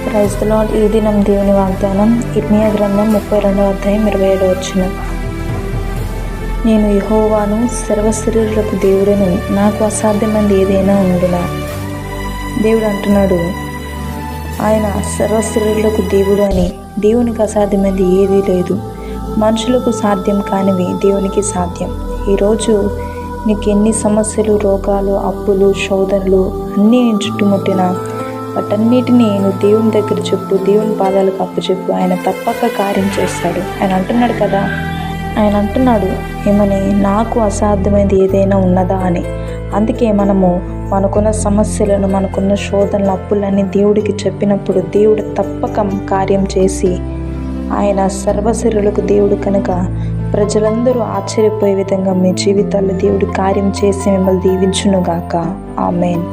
Praise the lord. ఈ దినం దేవుని వాగ్దానం ఇర్మీయా గ్రంథం 32వ అధ్యాయం 27వ వచనం. నేను యెహోవాను, సర్వశరీరులకు దేవుడను, నాకు అసాధ్యమైనది ఏదైనా ఉండునా. దేవుడు అంటున్నాడు ఆయన సర్వశరీరులకు దేవుడు అని. దేవునికి అసాధ్యమైనది ఏదీ లేదు. మనుషులకు సాధ్యం కానివి దేవునికి సాధ్యం. ఈరోజు నీకు ఎన్ని సమస్యలు, రోగాలు, అప్పులు, శోధనలు అన్నీ నేను చుట్టుముట్టినా వాటన్నిటినీ నువ్వు దేవుని దగ్గర చెప్పు, దేవుని పాదాలకు అప్పచెప్పు. ఆయన తప్పక కార్యం చేస్తాడు. ఆయన అంటున్నాడు కదా, ఆయన అంటున్నాడు ఏమని, నాకు అసాధ్యమైనది ఏదైనా ఉన్నదా అని. అందుకే మనకున్న సమస్యలను, మనకున్న శోధనలు, అప్పులన్నీ దేవుడికి చెప్పినప్పుడు దేవుడు తప్పక కార్యం చేసి, ఆయన సర్వశరీరులకు దేవుడు కనుక ప్రజలందరూ ఆశ్చర్యపోయే విధంగా మీ జీవితాల్లో దేవుడు కార్యం చేసి మిమ్మల్ని దీవించునుగాక. ఆమేన్.